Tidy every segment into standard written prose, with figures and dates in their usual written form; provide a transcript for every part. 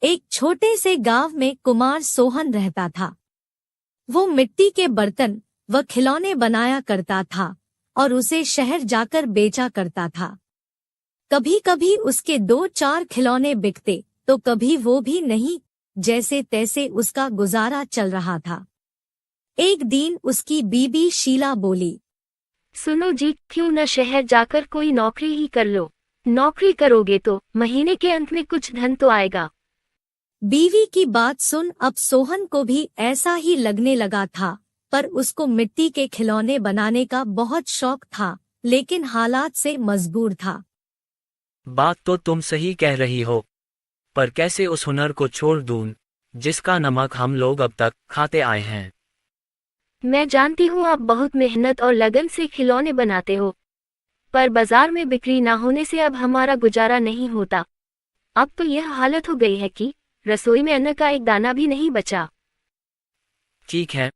एक छोटे से गांव में कुमार सोहन रहता था। वो मिट्टी के बर्तन व खिलौने बनाया करता था और उसे शहर जाकर बेचा करता था। कभी कभी उसके 2-4 खिलौने बिकते तो कभी वो भी नहीं, जैसे तैसे उसका गुजारा चल रहा था। एक दिन उसकी बीबी शीला बोली, सुनो जी, क्यों न शहर जाकर कोई नौकरी ही कर लो। नौकरी करोगे तो महीने के अंत में कुछ धन तो आएगा। बीवी की बात सुन अब सोहन को भी ऐसा ही लगने लगा था, पर उसको मिट्टी के खिलौने बनाने का बहुत शौक था, लेकिन हालात से मजबूर था। बात तो तुम सही कह रही हो, पर कैसे उस हुनर को छोड़ दूं, जिसका नमक हम लोग अब तक खाते आए हैं। मैं जानती हूँ आप बहुत मेहनत और लगन से खिलौने बनाते हो, पर बाजार में बिक्री ना होने से अब हमारा गुजारा नहीं होता। अब तो यह हालत हो गई है कि रसोई में अन्न का एक दाना भी नहीं बचा। ठीक है,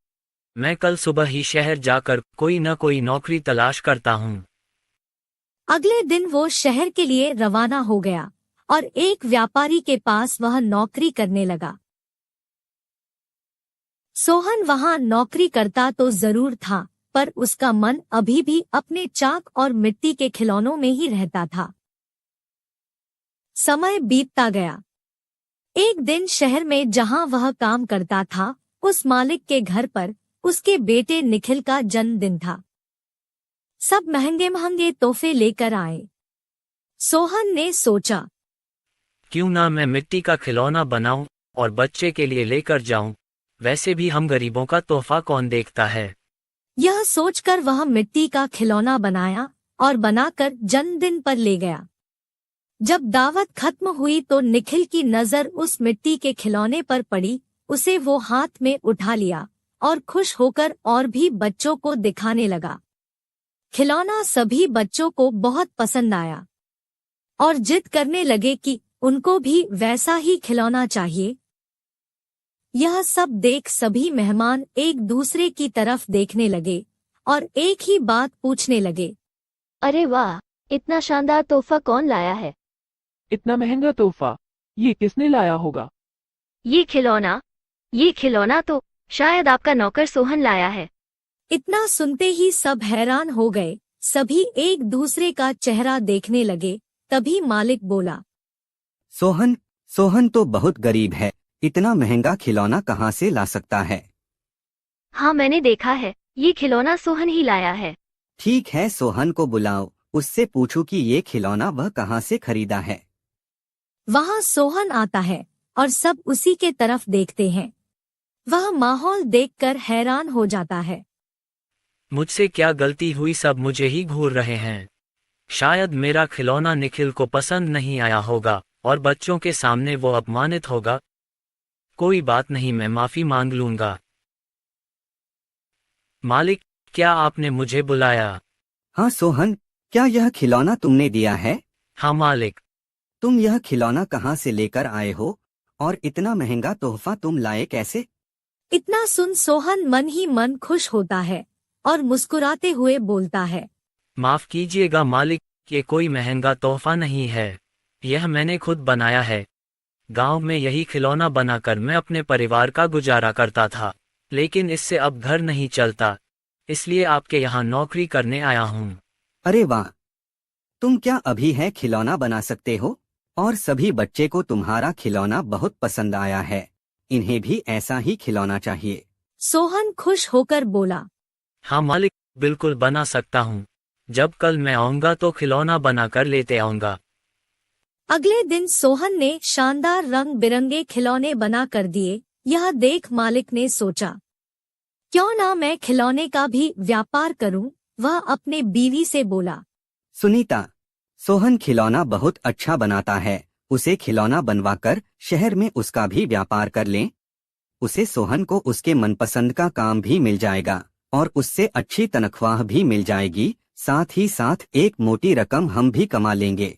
मैं कल सुबह ही शहर जाकर कोई न कोई नौकरी तलाश करता हूँ। अगले दिन वो शहर के लिए रवाना हो गया और एक व्यापारी के पास वह नौकरी करने लगा। सोहन वहां नौकरी करता तो जरूर था, पर उसका मन अभी भी अपने चाक और मिट्टी के खिलौनों में ही रहता था। समय बीतता गया। एक दिन शहर में जहां वह काम करता था, उस मालिक के घर पर उसके बेटे निखिल का जन्मदिन था। सब महंगे महंगे तोहफे लेकर आए। सोहन ने सोचा, क्यों ना मैं मिट्टी का खिलौना बनाऊं और बच्चे के लिए लेकर जाऊं, वैसे भी हम गरीबों का तोहफा कौन देखता है। यह सोचकर वह मिट्टी का खिलौना बनाया और बनाकर जन्मदिन पर ले गया। जब दावत खत्म हुई तो निखिल की नजर उस मिट्टी के खिलौने पर पड़ी। उसे वो हाथ में उठा लिया और खुश होकर और भी बच्चों को दिखाने लगा। खिलौना सभी बच्चों को बहुत पसंद आया और जिद करने लगे कि उनको भी वैसा ही खिलौना चाहिए। यह सब देख सभी मेहमान एक दूसरे की तरफ देखने लगे और एक ही बात पूछने लगे, अरे वाह, इतना शानदार तोहफा कौन लाया है? इतना महंगा तोहफा ये किसने लाया होगा? ये खिलौना तो शायद आपका नौकर सोहन लाया है। इतना सुनते ही सब हैरान हो गए। सभी एक दूसरे का चेहरा देखने लगे। तभी मालिक बोला, सोहन तो बहुत गरीब है, इतना महंगा खिलौना कहाँ से ला सकता है? हाँ, मैंने देखा है, ये खिलौना सोहन ही लाया है। ठीक है, सोहन को बुलाओ, उससे पूछो कि ये खिलौना वह कहाँ से खरीदा है। वहाँ सोहन आता है और सब उसी के तरफ देखते हैं। वह माहौल देखकर हैरान हो जाता है। मुझसे क्या गलती हुई, सब मुझे ही घूर रहे हैं। शायद मेरा खिलौना निखिल को पसंद नहीं आया होगा और बच्चों के सामने वो अपमानित होगा। कोई बात नहीं, मैं माफी मांग लूंगा। मालिक, क्या आपने मुझे बुलाया? हाँ सोहन, क्या यह खिलौना तुमने दिया है? हाँ मालिक। तुम यह खिलौना कहाँ से लेकर आए हो और इतना महंगा तोहफा तुम लाए कैसे? इतना सुन सोहन मन ही मन खुश होता है और मुस्कुराते हुए बोलता है, माफ कीजिएगा मालिक, ये कोई महंगा तोहफा नहीं है, यह मैंने खुद बनाया है। गांव में यही खिलौना बनाकर मैं अपने परिवार का गुजारा करता था, लेकिन इससे अब घर नहीं चलता, इसलिए आपके यहाँ नौकरी करने आया हूँ। अरे वाह, तुम क्या अभी है खिलौना बना सकते हो? और सभी बच्चे को तुम्हारा खिलौना बहुत पसंद आया है, इन्हें भी ऐसा ही खिलौना चाहिए। सोहन खुश होकर बोला, हाँ मालिक, बिल्कुल बना सकता हूँ। जब कल मैं आऊँगा तो खिलौना बनाकर लेते आऊँगा। अगले दिन सोहन ने शानदार रंग बिरंगे खिलौने बना कर दिए। यह देख मालिक ने सोचा, क्यों ना मैं खिलौने का भी व्यापार करूं। वह अपने बीवी से बोला, सुनीता, सोहन खिलौना बहुत अच्छा बनाता है, उसे खिलौना बनवाकर शहर में उसका भी व्यापार कर लें। उसे सोहन को उसके मनपसंद का काम भी मिल जाएगा और उससे अच्छी तनख्वाह भी मिल जाएगी, साथ ही साथ एक मोटी रकम हम भी कमा लेंगे।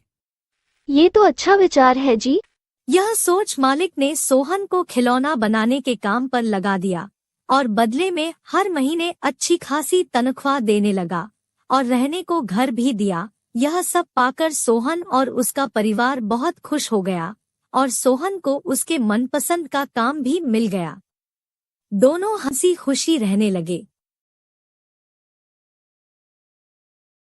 ये तो अच्छा विचार है जी। यह सोच मालिक ने सोहन को खिलौना बनाने के काम पर लगा दिया और बदले में हर महीने अच्छी खासी तनख्वाह देने लगा और रहने को घर भी दिया। यह सब पाकर सोहन और उसका परिवार बहुत खुश हो गया और सोहन को उसके मनपसंद का काम भी मिल गया। दोनों हंसी खुशी रहने लगे।